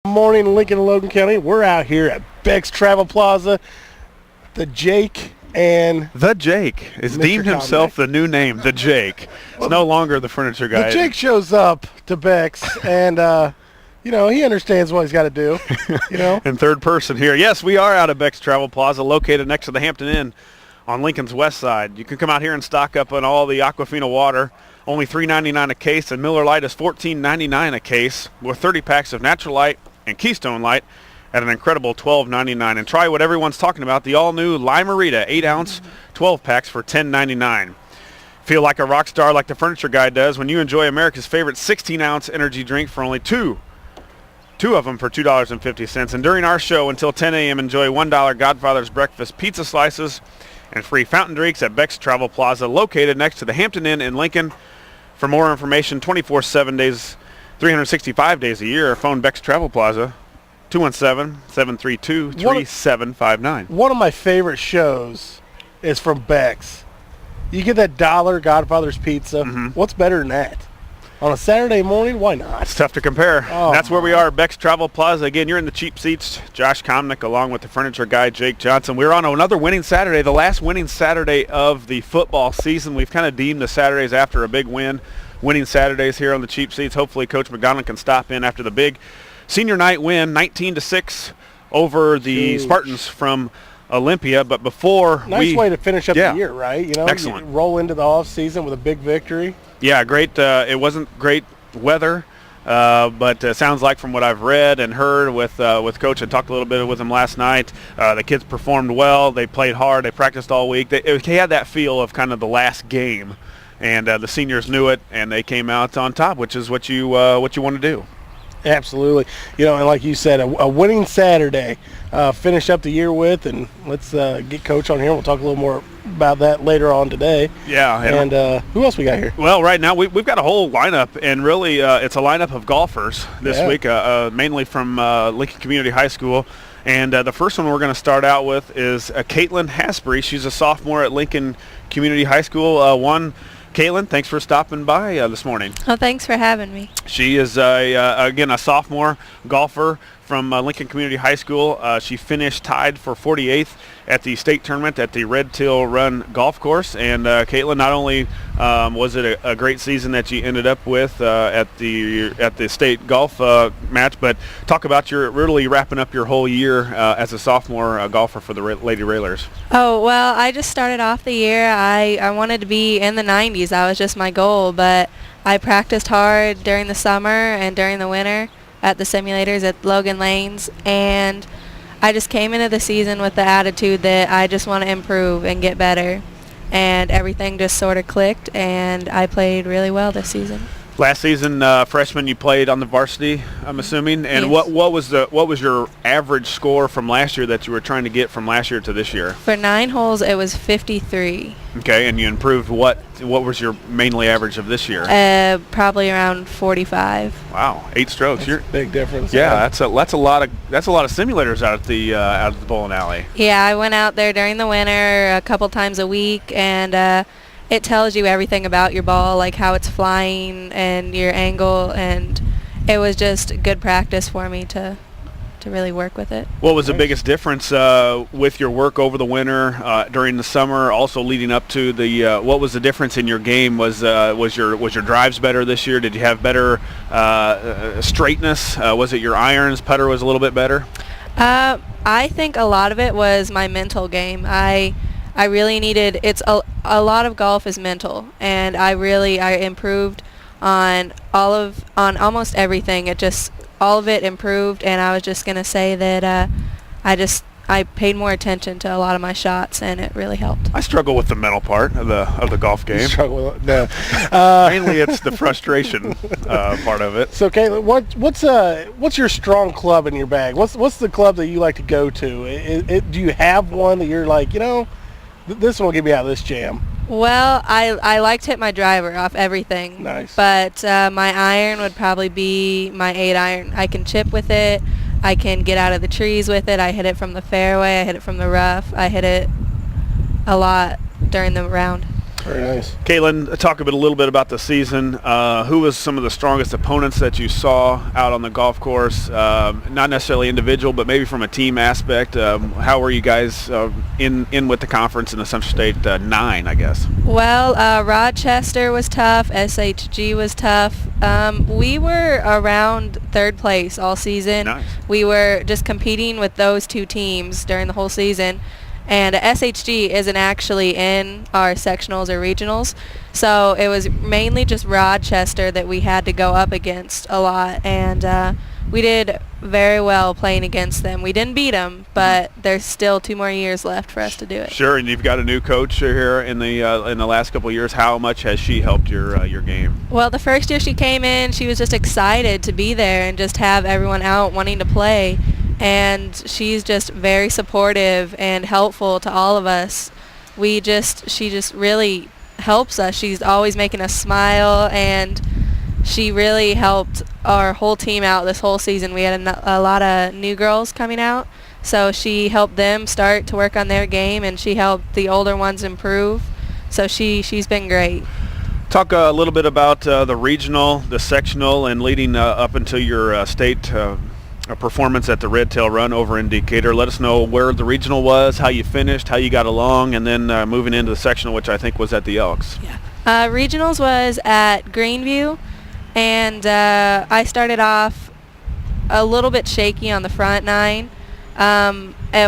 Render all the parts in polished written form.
Morning, Lincoln and Logan County. We're out here at Beck's Travel Plaza. The Jake has Mr. deemed himself the new name, the Jake. It's no longer the furniture guy. The Jake shows up to Beck's and, he understands what he's got to do, In third person here. Yes, we are out at Beck's Travel Plaza, located next to the Hampton Inn on Lincoln's west side. You can come out here and stock up on all the Aquafina water. Only $3.99 a case, and Miller Lite is $14.99 a case, with 30 packs of Natural Light and Keystone Light at an incredible $12.99. And try what everyone's talking about, the all-new Lime-A-Rita 8-ounce 12 packs for $10.99. Feel like a rock star like the furniture guy does when you enjoy America's favorite 16-ounce energy drink for only two of them for $2.50. And during our show until 10 a.m., enjoy $1 Godfather's Breakfast pizza slices and free fountain drinks at Beck's Travel Plaza, located next to the Hampton Inn in Lincoln. For more information, 24/7 days, 365 days a year, phone Beck's Travel Plaza, 217-732-3759. One of my favorite shows is from Beck's. You get that $1 Godfather's Pizza. What's better than that? On a Saturday morning, why not? It's tough to compare. That's where we are at Beck's Travel Plaza. Again, you're in the cheap seats. Josh Komnick along with the furniture guy, Jake Johnston. We're on another winning Saturday, the last winning Saturday of the football season. We've kind of deemed the Saturdays after a big win, winning Saturdays here on the cheap seats. Hopefully Coach McDonald can stop in after the big senior night win, 19-6 over the Spartans from Olympia. But before nice way to finish up the year, right? Excellent. You roll into the off season with a big victory. Yeah, great. It wasn't great weather, but sounds like from what I've read and heard with Coach, I talked a little bit with him last night. The kids performed well. They played hard. They practiced all week. They had that feel of kind of the last game, and the seniors knew it, and they came out on top, which is what you want to do. Absolutely. And like you said, a winning Saturday, finish up the year with, and let's get Coach on here. We'll talk a little more about that later on today. Yeah. And who else we got here? Well, right now we've got a whole lineup, and really it's a lineup of golfers this week, mainly from Lincoln Community High School. And the first one we're going to start out with is Katelyn Hasprey. She's a sophomore at Lincoln Community High School. Katelyn, thanks for stopping by this morning. Oh, thanks for having me. She is, again, a sophomore golfer from Lincoln Community High School. She finished tied for 48th at the state tournament at the Red Till Run Golf Course. And Katelyn, not only was it a great season that you ended up with at the state golf match, but talk about your really wrapping up your whole year as a sophomore golfer for the Lady Railers. Oh, well, I just started off the year. I wanted to be in the 90s. That was just my goal, but I practiced hard during the summer and during the winter at the simulators at Logan Lanes, and I just came into the season with the attitude that I just want to improve and get better, and everything just sort of clicked, and I played really well this season. Last season, freshman, you played on the varsity, I'm assuming. And yes. what was your average score from last year that you were trying to get from last year to this year? For 9 holes, it was 53. Okay, and you improved. What was your mainly average of this year? Probably around 45. Wow, 8 strokes. That's a big difference. Yeah, that's a lot of simulators out at the bowling alley. Yeah, I went out there during the winter a couple times a week, and it tells you everything about your ball, like how it's flying and your angle, and it was just good practice for me to really work with it. What was the biggest difference with your work over the winter, during the summer, also leading up to the? What was the difference in your game? Was your drives better this year? Did you have better straightness? Was it your irons? Putter was a little bit better? I think a lot of it was my mental game. I really needed, a lot of golf is mental, and I improved on almost everything. All of it improved, and I was just going to say that I paid more attention to a lot of my shots, and it really helped. I struggle with the mental part of the golf game. You struggle with it? No. Mainly it's the frustration part of it. So, Katelyn, what's your strong club in your bag? What's the club that you like to go to? Do you have one that you're like, this one will get me out of this jam? Well, I like to hit my driver off everything. Nice. But my iron would probably be my 8-iron. I can chip with it. I can get out of the trees with it. I hit it from the fairway. I hit it from the rough. I hit it a lot during the round. Very nice. Katelyn, talk a little bit about the season. Who was some of the strongest opponents that you saw out on the golf course? Not necessarily individual, but maybe from a team aspect. How were you guys in with the conference in the Central State 9, I guess? Well, Rochester was tough. SHG was tough. We were around third place all season. Nice. We were just competing with those two teams during the whole season. And SHG isn't actually in our sectionals or regionals, so it was mainly just Rochester that we had to go up against a lot, and we did very well playing against them. We didn't beat them, but there's still 2 more years left for us to do it. Sure, and you've got a new coach here in the last couple of years. How much has she helped your game? Well, the first year she came in, she was just excited to be there and just have everyone out wanting to play. And she's just very supportive and helpful to all of us. She just really helps us. She's always making us smile, and she really helped our whole team out this whole season. We had a lot of new girls coming out, so she helped them start to work on their game, and she helped the older ones improve. So she's been great. Talk a little bit about the regional, the sectional, and leading up until your state a performance at the Red Tail Run over in Decatur. Let us know where the regional was, how you finished, how you got along, and then moving into the sectional, which I think was at the Elks. Yeah. Regionals was at Greenview, and I started off a little bit shaky on the front 9,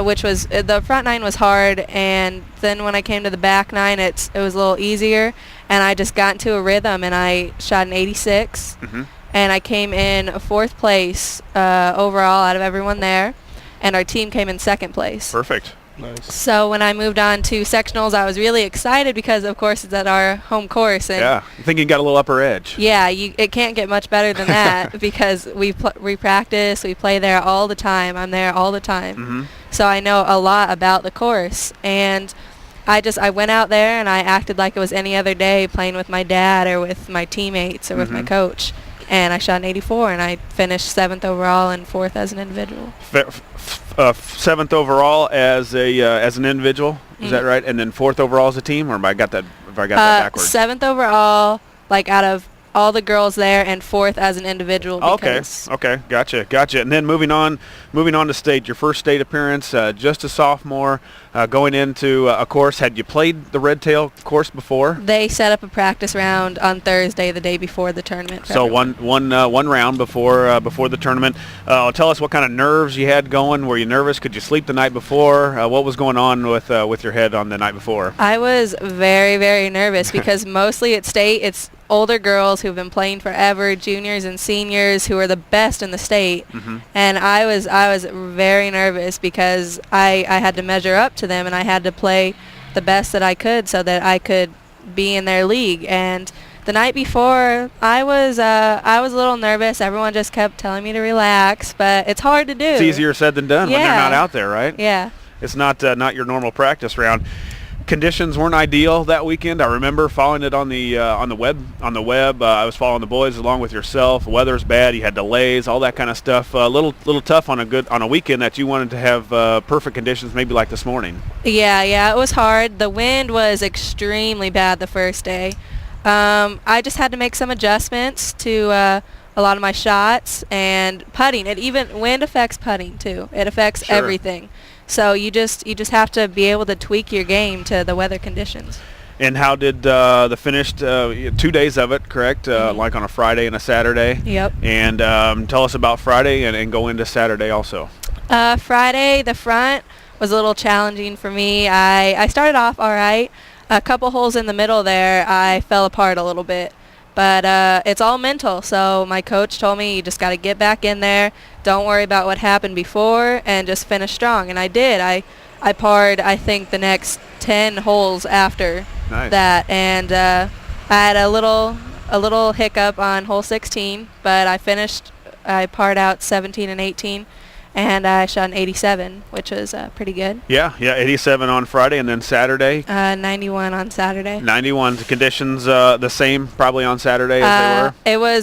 which was the front 9 was hard, and then when I came to the back 9, it was a little easier, and I just got into a rhythm, and I shot an 86. Mm-hmm. And I came in 4th place overall out of everyone there, and our team came in 2nd place. Perfect. Nice. So when I moved on to sectionals, I was really excited because, of course, it's at our home course. And yeah, you think you got a little upper edge. Yeah, it can't get much better than that because we practice, we play there all the time. I'm there all the time. Mm-hmm. So I know a lot about the course. And I went out there and I acted like it was any other day playing with my dad or with my teammates or with my coach. And I shot an 84, and I finished 7th overall and 4th as an individual. 7th overall as an individual, is that right? And then 4th overall as a team, or have I got that backwards? 7th overall, like out of all the girls there, and 4th as an individual. Okay, gotcha. And then moving on to state, your first state appearance, just a sophomore, going into a course. Had you played the Red Tail course before? They set up a practice round on Thursday, the day before the tournament. So one round before the tournament. Tell us what kind of nerves you had going. Were you nervous? Could you sleep the night before? What was going on with your head on the night before? I was very, very nervous because mostly at state it's older girls who've been playing forever, juniors and seniors who are the best in the state. Mm-hmm. And I was very nervous because I had to measure up to them, and I had to play the best that I could so that I could be in their league. And the night before, I was a little nervous. Everyone just kept telling me to relax, but it's hard to do. It's easier said than done when they're not out there, right? Yeah. It's not your normal practice round. Conditions weren't ideal that weekend. I remember following it on the web. I was following the boys along with yourself. Weather's bad. You had delays, all that kind of stuff. A little tough on a weekend that you wanted to have perfect conditions, maybe like this morning. Yeah, it was hard. The wind was extremely bad the first day. I just had to make some adjustments to a lot of my shots and putting. Wind affects putting too. It affects everything. So you just have to be able to tweak your game to the weather conditions. And how did the finished 2 days of it, correct? Like on a Friday and a Saturday? Yep. And tell us about Friday and go into Saturday also. Friday, the front was a little challenging for me. I started off all right. A couple holes in the middle there, I fell apart a little bit. But it's all mental, so my coach told me you just got to get back in there, don't worry about what happened before, and just finish strong. And I did. I parred, I think, the next 10 holes after that. And I had a little hiccup on hole 16, but I parred out 17 and 18. And I shot an 87, which was pretty good. Yeah, 87 on Friday, and then Saturday? 91 on Saturday. 91. Conditions the same probably on Saturday as they were?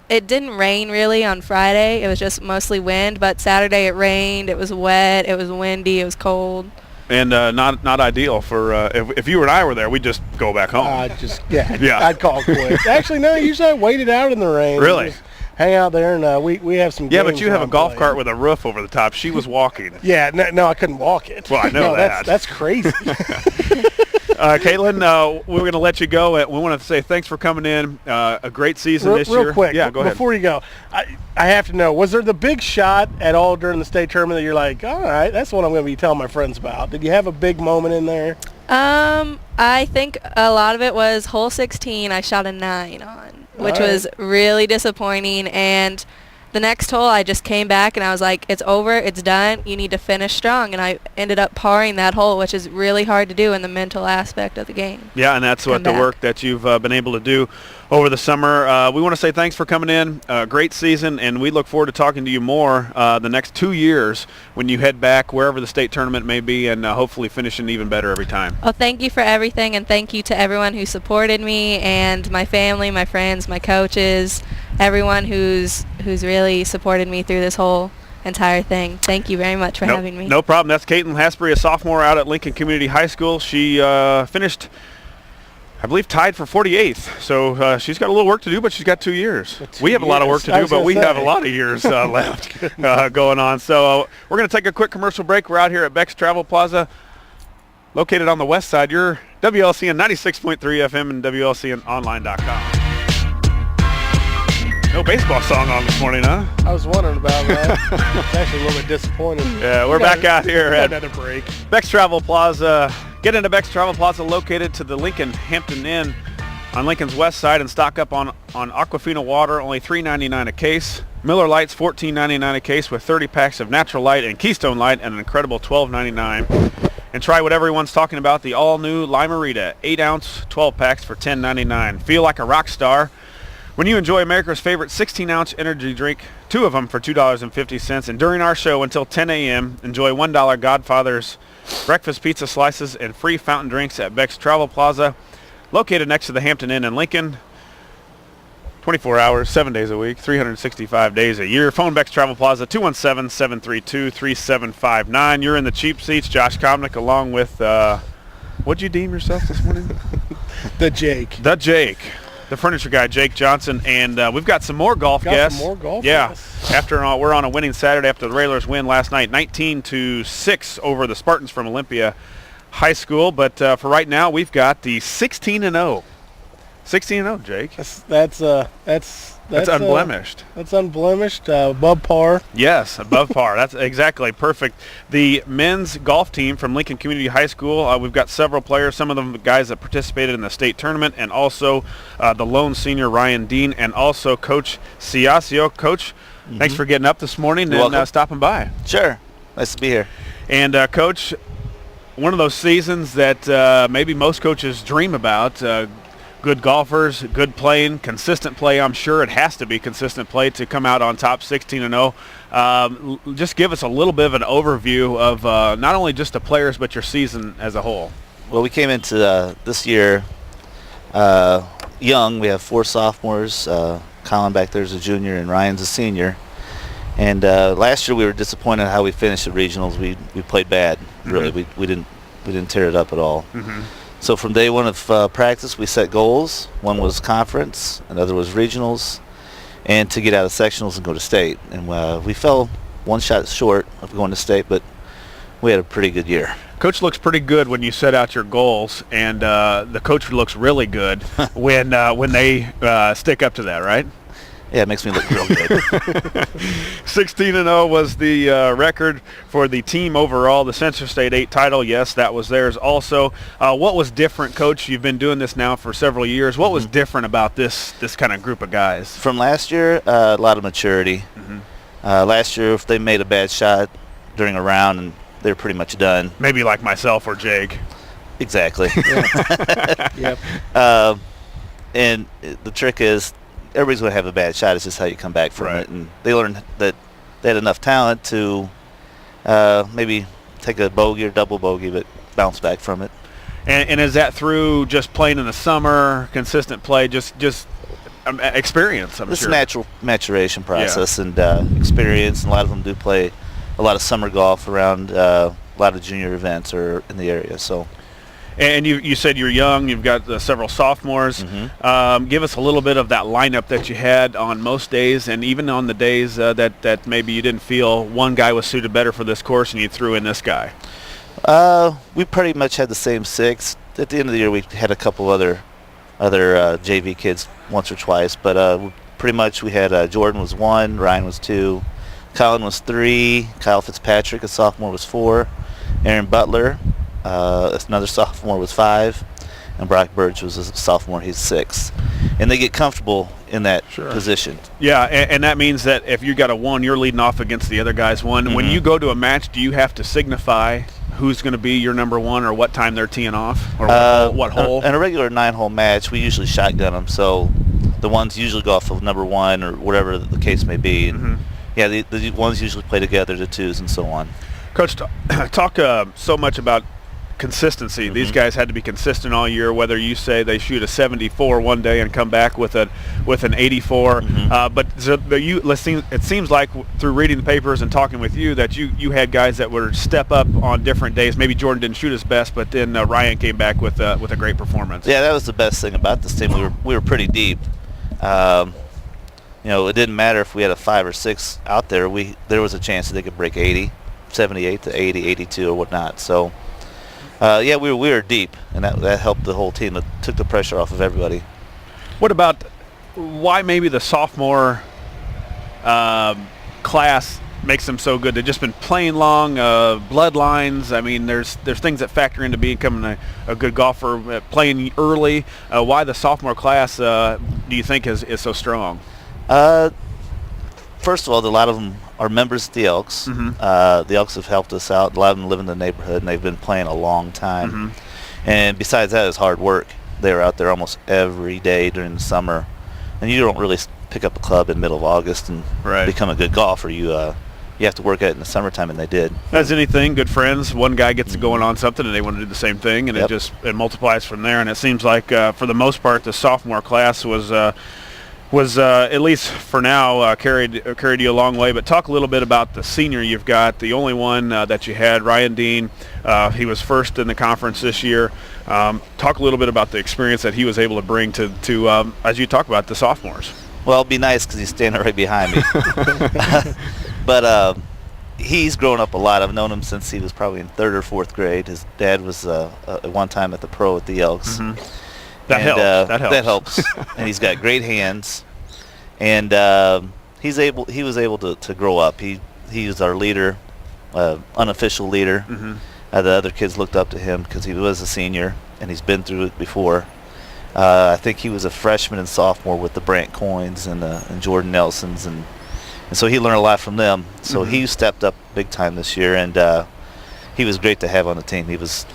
It didn't rain really on Friday. It was just mostly wind, but Saturday it rained. It was wet. It was windy. It was cold. and not ideal for if you and I were there, we'd just go back home. I'd call it quits. Actually, no, usually I waited out in the rain. Really? Hang out there, and we have some games. Yeah, but you have a golf cart with a roof over the top. She was walking. Yeah, no, I couldn't walk it. Well, I know that. That's crazy. Katelyn, we're going to let you go. We want to say thanks for coming in. A great season this year. Real quick, yeah, go ahead. Before you go, I have to know, was there the big shot at all during the state tournament that you're like, all right, that's what I'm going to be telling my friends about? Did you have a big moment in there? I think a lot of it was hole 16 I shot a 9 on, which was really disappointing. And the next hole I just came back and I was like, it's over, it's done, you need to finish strong. And I ended up parring that hole, which is really hard to do in the mental aspect of the game. Yeah, and that's what the work that you've been able to do over the summer. We want to say thanks for coming in. Great season, and we look forward to talking to you more the next 2 years when you head back wherever the state tournament may be, and hopefully finishing even better every time. Well, thank you for everything, and thank you to everyone who supported me and my family, my friends, my coaches, everyone who's really supported me through this whole entire thing. Thank you very much for having me. No problem. That's Katelyn Hasprey, a sophomore out at Lincoln Community High School. She finished, I believe, tied for 48th. So she's got a little work to do, but she's got 2 years. We have a lot of work to do, but we have a lot of years left going on. So we're going to take a quick commercial break. We're out here at Beck's Travel Plaza, located on the west side. You're WLCN 96.3 FM and WLCNonline.com. No baseball song on this morning, huh? I was wondering about that. It's actually a little bit disappointing. Yeah, we're back out here at another break. Beck's Travel Plaza. Get into Beck's Travel Plaza, located to the Lincoln Hampton Inn on Lincoln's west side, and stock up on Aquafina water, only $3.99 a case. Miller Lite's $14.99 a case with 30 packs of Natural Light and Keystone Light at an incredible $12.99. And try what everyone's talking about, the all-new Limerita, 8-ounce, 12 packs for $10.99. Feel like a rock star when you enjoy America's favorite 16-ounce energy drink, 2 of them for $2.50. And during our show until 10 a.m., enjoy $1 Godfather's breakfast pizza slices and free fountain drinks at Beck's Travel Plaza, located next to the Hampton Inn in Lincoln. 24 hours, 7 days a week, 365 days a year. Phone Beck's Travel Plaza, 217-732-3759. You're in the cheap seats. Josh Komnick along with, what'd you deem yourself this morning? The Jake. The furniture guy, Jake Johnston, and we've got some more golf guests. Guests. After we're on a winning Saturday after the Railers win last night, 19-6 over the Spartans from Olympia High School. But for right now, we've got the 16-0. 16-0, Jake. That's unblemished. That's unblemished, above par. Yes, above par. That's exactly perfect. The men's golf team from Lincoln Community High School, we've got several players, some of them guys that participated in the state tournament, and also the lone senior Ryan Dean, and also Coach Ciaccio. Coach, thanks for getting up this morning and stopping by. Sure. Nice to be here. And Coach, one of those seasons that maybe most coaches dream about, good golfers, good playing, consistent play. I'm sure it has to be consistent play to come out on top 16-0. Just give us a little bit of an overview of not only just the players but your season as a whole. Well, we came into this year young. We have 4 sophomores. Collin back there is a junior and Ryan's a senior. And last year we were disappointed how we finished at regionals. We played bad, really. We didn't tear it up at all. So from day one of practice, we set goals. One was conference, another was regionals, and to get out of sectionals and go to state. And we fell 1 shot short of going to state, but we had a pretty good year. Coach looks pretty good when you set out your goals, and the coach looks really good when they stick up to that, right? Yeah, it makes me look real good. 16-0 was the record for the team overall. The Central State 8 title, yes, that was theirs also. What was different, Coach? You've been doing this now for several years. What was different about this kind of group of guys? From last year, a lot of maturity. Last year, if they made a bad shot during a round, and they're pretty much done. Maybe like myself or Jake. Exactly. Yep. And the trick is, everybody's going to have a bad shot. It's just how you come back from it. And they learned that they had enough talent to maybe take a bogey or double bogey, but bounce back from it. And is that through just playing in the summer, consistent play, just experience, I'm sure? It's a natural maturation process and experience. And a lot of them do play a a lot of summer golf around a lot of junior events or in the area. So. And you said you're young. You've got several sophomores. Give us a little bit of that lineup that you had on most days, and even on the days that maybe you didn't feel one guy was suited better for this course, and you threw in this guy. We pretty much had the same 6. At the end of the year, we had a couple other JV kids once or twice, but pretty much we had Jordan was 1, Ryan was 2, Collin was 3, Kyle Fitzpatrick, a sophomore, was 4, Aaron Butler, another sophomore, was 5, and Brock Birch was a sophomore, he's 6. And they get comfortable in that position. Yeah, and that means that if you got a 1, you're leading off against the other guy's 1. When you go to a match, do you have to signify who's going to be your number 1 or what time they're teeing off or what hole? In a regular 9-hole match, we usually shotgun them, so the ones usually go off of number 1 or whatever the case may be. And yeah, the ones usually play together, the 2s and so on. Coach, talk so much about consistency. These guys had to be consistent all year, whether you say they shoot a 74 one day and come back with an 84. But it seems like through reading the papers and talking with you that you had guys that would step up on different days. Maybe Jordan didn't shoot his best, but then Ryan came back with a great performance. Yeah, that was the best thing about this team. We were pretty deep. It didn't matter if we had a 5 or 6 out there. There was a chance that they could break 80, 78 to 80, 82 or whatnot. So. We were deep, and that helped the whole team. It took the pressure off of everybody. What about why maybe the sophomore class makes them so good? They've just been playing long, bloodlines. I mean, there's things that factor into becoming a good golfer, playing early. Why the sophomore class do you think is so strong? First of all, a lot of them are members of the Elks. The Elks have helped us out. A lot of them live in the neighborhood, and they've been playing a long time. And besides that, it's hard work. They were out there almost every day during the summer. And you don't really pick up a club in the middle of August and become a good golfer. You have to work at it in the summertime, and they did. As anything, good friends, one guy gets going on something, and they want to do the same thing, and it multiplies from there. And it seems like, for the most part, the sophomore class was at least for now carried you a long way. But talk a little bit about the senior you've got, the only one that you had, Ryan Dean. He was first in the conference this year. Talk a little bit about the experience that he was able to bring to as you talk about the sophomores. Well, it'd be nice because he's standing right behind me. But he's grown up a lot. I've known him since he was probably in 3rd or 4th grade. His dad was at one time at the pro at the Elks. That helps. And he's got great hands, and he was able to grow up. He was our leader, unofficial leader. The other kids looked up to him because he was a senior and he's been through it before. I think he was a freshman and sophomore with the Brant Coins and Jordan Nelsons, and so he learned a lot from them. So he stepped up big time this year, and he was great to have on the team. He was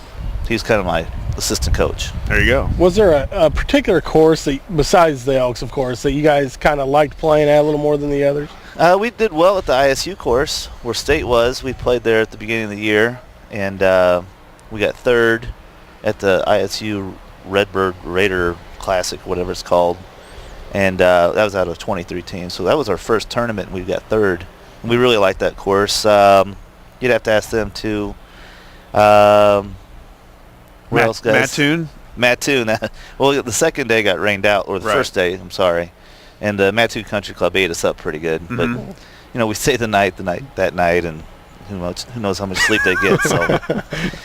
kind of my assistant coach. There you go. Was there a particular course, besides the Elks, of course, that you guys kind of liked playing at a little more than the others? We did well at the ISU course, where State was. We played there at the beginning of the year, and we got 3rd at the ISU Redbird Raider Classic, whatever it's called, and that was out of 23 teams. So that was our first tournament, and we got 3rd. And we really liked that course. You'd have to ask them too. Mattoon? Mattoon. Well, the second day got rained out, or the first day, I'm sorry. And the Mattoon Country Club ate us up pretty good. But, we stayed that night, and who knows how much sleep they get. So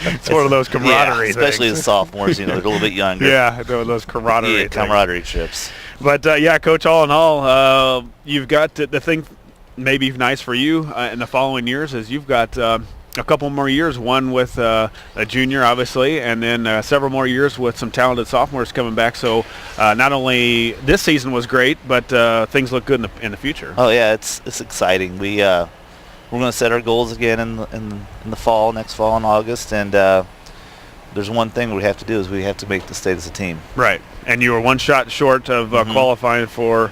it's one of those camaraderie things. Especially the sophomores, they're a little bit younger. Yeah, those camaraderie trips. But, Coach, all in all, you've got the thing maybe nice for you in the following years is you've got a couple more years, one with a junior, obviously, and then several more years with some talented sophomores coming back. So not only this season was great, but things look good in the future. Oh, yeah, it's exciting. We're going to set our goals again in the fall, next fall in August, and there's one thing we have to do is we have to make the state as a team. Right, and you were one shot short of qualifying for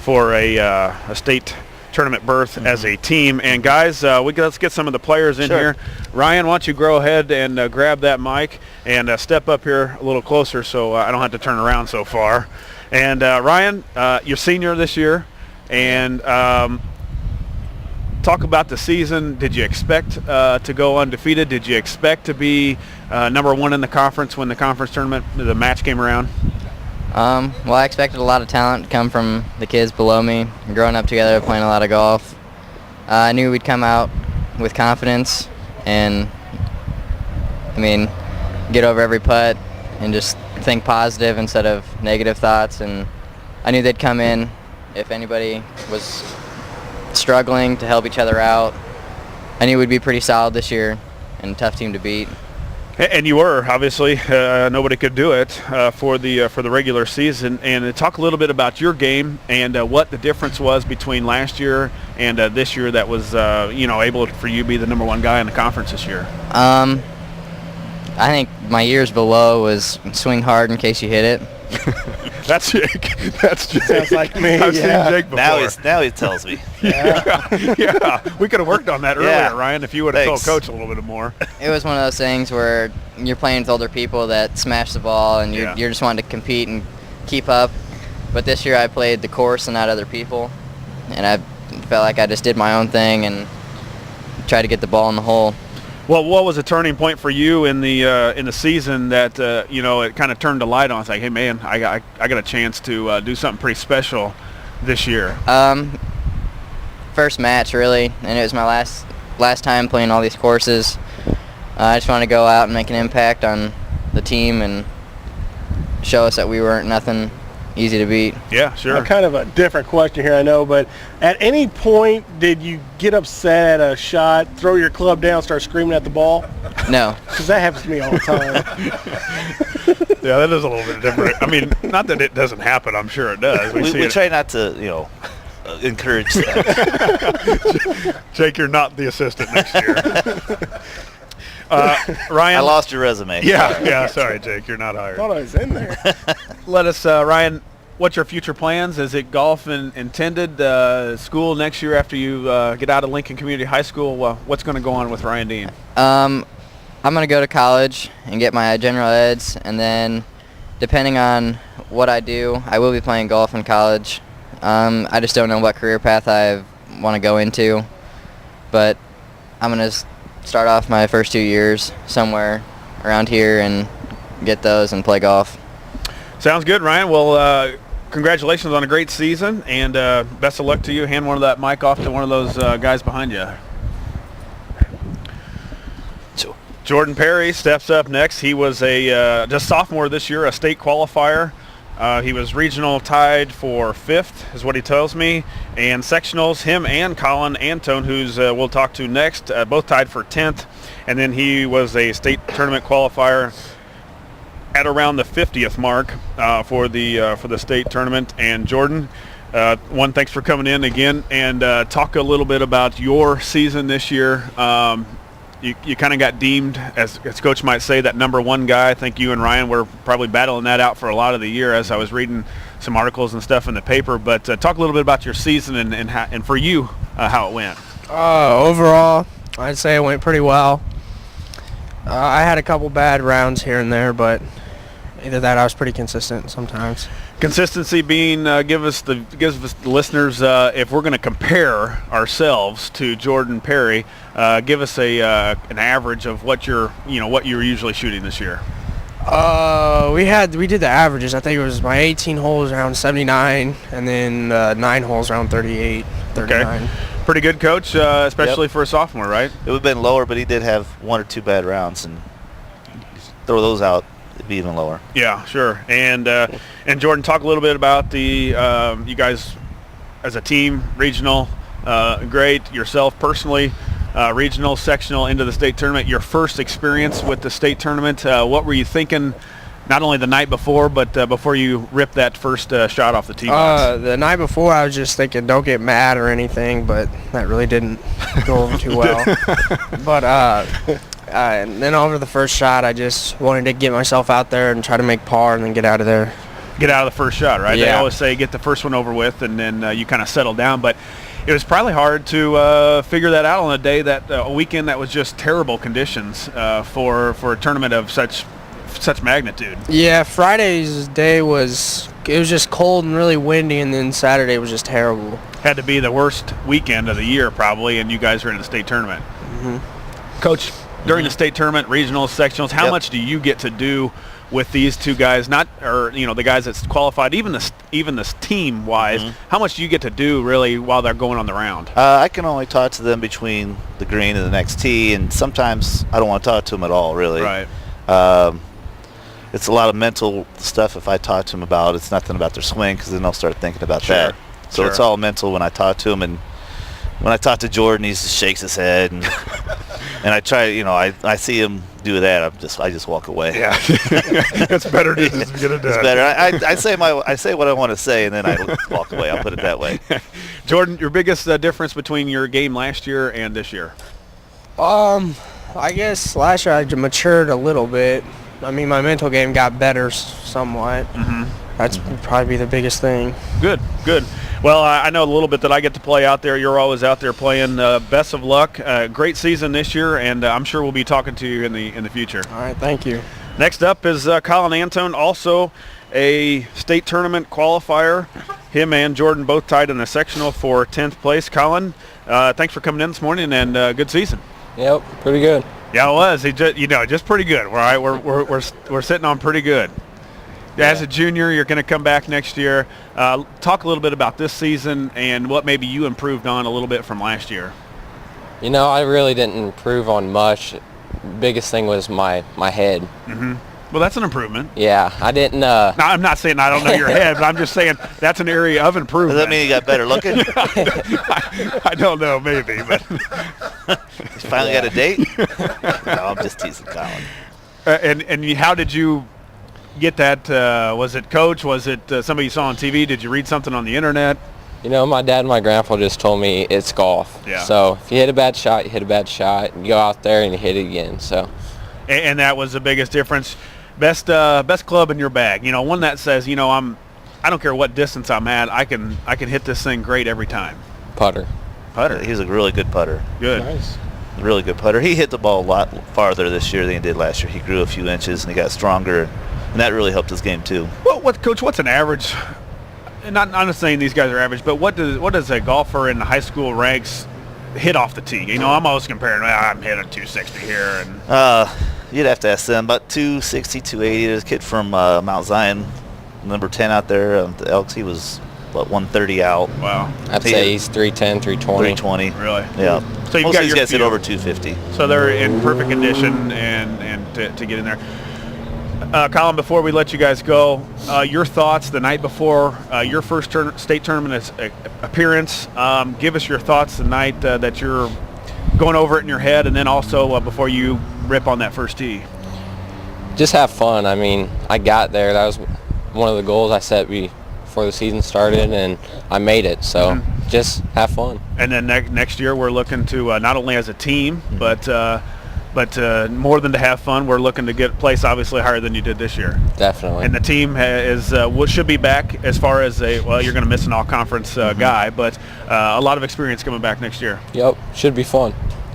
a state tournament berth as a team. And guys, let's get some of the players in here. Ryan, why don't you go ahead and grab that mic and step up here a little closer so I don't have to turn around so far. And Ryan, you're senior this year, and talk about the season. Did you expect to go undefeated? Did you expect to be number one in the conference when the conference tournament, the match came around? Well, I expected a lot of talent to come from the kids below me. Growing up together, playing a lot of golf, I knew we'd come out with confidence and, get over every putt and just think positive instead of negative thoughts. And I knew they'd come in if anybody was struggling to help each other out. I knew we'd be pretty solid this year and a tough team to beat. And you were, obviously. Nobody could do it for the regular season. And talk a little bit about your game and what the difference was between last year and this year that was, able for you to be the number one guy in the conference this year. I think my years below was swing hard in case you hit it. That's Jake. That's Jake. Sounds like me. I've seen Jake before. Now he tells me. Yeah. We could have worked on that earlier, Yeah. Ryan, if you would have told Coach a little bit more. It was one of those things where you're playing with older people that smash the ball and you're just wanting to compete and keep up. But this year I played the course and not other people. And I felt like I just did my own thing and tried to get the ball in the hole. Well, what was a turning point for you in the season that it kind of turned the light on? It's like, hey man, I got a chance to do something pretty special this year. First match really, and it was my last time playing all these courses. I just wanted to go out and make an impact on the team and show us that we weren't nothing easy to beat. Yeah, sure. Kind of a different question here, I know, but at any point did you get upset at a shot, throw your club down, start screaming at the ball? No. Because that happens to me all the time. Yeah, that is a little bit different. Not that it doesn't happen. I'm sure it does. We try not to, encourage that. Jake, you're not the assistant next year. Ryan, I lost your resume. Yeah. Sorry, Jake, you're not hired. I thought I was in there. Let us, Ryan. What's your future plans? Is it golf intended? School next year after you get out of Lincoln Community High School? What's going to go on with Ryan Dean? I'm going to go to college and get my general eds, and then depending on what I do, I will be playing golf in college. I just don't know what career path I want to go into, but I'm going to start off my first 2 years somewhere around here and get those and play golf. Sounds good, Ryan. Well, congratulations on a great season, and best of luck to you. Hand one of that mic off to one of those guys behind you. Jordan Perry steps up next. He was a just sophomore this year, a state qualifier. He was regional tied for 5th, is what he tells me, and sectionals, him and Collin Antoine, who's we'll talk to next, both tied for 10th, and then he was a state tournament qualifier at around the 50th mark for the state tournament. And Jordan, thanks for coming in again, and talk a little bit about your season this year. You kind of got deemed, as Coach might say, that number one guy. I think you and Ryan were probably battling that out for a lot of the year as I was reading some articles and stuff in the paper. But talk a little bit about your season and for you, how it went. Overall, I'd say it went pretty well. I had a couple bad rounds here and there, but either that I was pretty consistent sometimes. Consistency being, give us the listeners, if we're going to compare ourselves to Jordan Perry, give us an average of what you're usually shooting this year. We did the averages. I think it was my 18 holes around 79, and then 9 holes around 38, 39. Okay. Pretty good, Coach, especially for a sophomore, right? It would have been lower, but he did have 1 or 2 bad rounds, and throw those out, it'd be even lower. Yeah, sure. And Jordan, talk a little bit about the you guys as a team, regional, great. Yourself personally, regional, sectional, into the state tournament. Your first experience with the state tournament. What were you thinking? Not only the night before, but before you ripped that first shot off the tee box. The night before, I was just thinking, don't get mad or anything, but that really didn't go over too well. But and then over the first shot, I just wanted to get myself out there and try to make par and then get out of there. Get out of the first shot, right? Yeah. They always say get the first one over with, and then you kind of settle down. But it was probably hard to figure that out on a day a weekend that was just terrible conditions for a tournament of such magnitude. Yeah, Friday's day was just cold and really windy, and then Saturday was just terrible. had to be the worst weekend of the year probably, and you guys are in the state tournament. Coach, during the state tournament, regionals, sectionals, how much do you get to do with these two guys? The guys that's qualified, even this team wise, how much do you get to do really while they're going on the round? I can only talk to them between the green and the next tee, and sometimes I don't want to talk to them at all, really. Right. It's a lot of mental stuff if I talk to them about. It's nothing about their swing, because then they'll start thinking about that. So it's all mental when I talk to them. And when I talk to Jordan, he just shakes his head, and and I try. I see him do that. I just walk away. Yeah, it's better to just get it done. It's better. I say what I want to say, and then I walk away. I'll put it that way. Jordan, your biggest difference between your game last year and this year? I guess last year I matured a little bit. I mean, my mental game got better somewhat. That's probably the biggest thing. Good. Well, I know a little bit that I get to play out there. You're always out there playing. Best of luck. Great season this year, and I'm sure we'll be talking to you in the future. All right, thank you. Next up is Collin Antoine, also a state tournament qualifier. Him and Jordan both tied in the sectional for 10th place. Collin, thanks for coming in this morning, and good season. Yep, pretty good. Yeah, it was. Just pretty good. All right, we're sitting on pretty good. As a junior, you're going to come back next year. Talk a little bit about this season and what maybe you improved on a little bit from last year. I really didn't improve on much. Biggest thing was my head. Well, that's an improvement. Yeah, I didn't. Now, I'm not saying I don't know your head, but I'm just saying that's an area of improvement. Does that mean you got better looking? I don't know, maybe, but You finally got a date? No, I'm just teasing Collin. And how did you get that? Was it coach? Was it somebody you saw on TV? Did you read something on the internet? My dad and my grandpa just told me it's golf. Yeah. So if you hit a bad shot, you hit a bad shot. You go out there and you hit it again. So. And that was the biggest difference. Best club in your bag. One that says, I don't care what distance I'm at, I can hit this thing great every time. Putter. He's a really good putter. Good. Nice. Really good putter. He hit the ball a lot farther this year than he did last year. He grew a few inches and he got stronger, and that really helped his game too. Well, Coach, what's an average? I'm not saying these guys are average, but what does a golfer in the high school ranks hit off the tee? I'm always comparing. I'm hitting 260 here, and you'd have to ask them. About 260, 280. There's a kid from Mount Zion, number 10 out there. The Elks, he was 130 out. Wow. I'd say he's 310, 320. 320. Really? Yeah. So you've most got of these your guys hit few. over 250. So they're in perfect condition and to get in there. Collin, before we let you guys go, your thoughts the night before your first state tournament appearance. Give us your thoughts the night that you're going over it in your head, and then also before you rip on that first tee. Just have fun. I mean, I got there. That was one of the goals I set before the season started, and I made it. So just have fun. And then next year we're looking to not only as a team, but more than to have fun, we're looking to get place obviously higher than you did this year. Definitely. And the team should be back as far as you're going to miss an all-conference guy, but a lot of experience coming back next year. Yep, should be fun.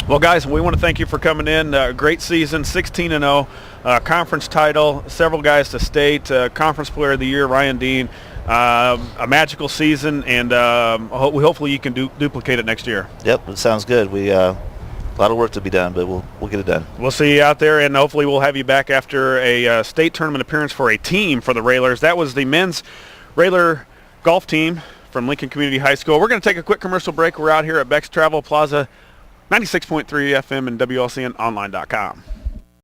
Well, guys, we want to thank you for coming in. Great season, 16-0, conference title, several guys to state, conference player of the year, Ryan Dean. A magical season, and hopefully you can duplicate it next year. Yep, it sounds good. We a lot of work to be done, but we'll get it done. We'll see you out there, and hopefully we'll have you back after a state tournament appearance for a team for the Railers. That was the men's Railer golf team from Lincoln Community High School. We're going to take a quick commercial break. We're out here at Beck's Travel Plaza, 96.3 FM and WLCN online.com.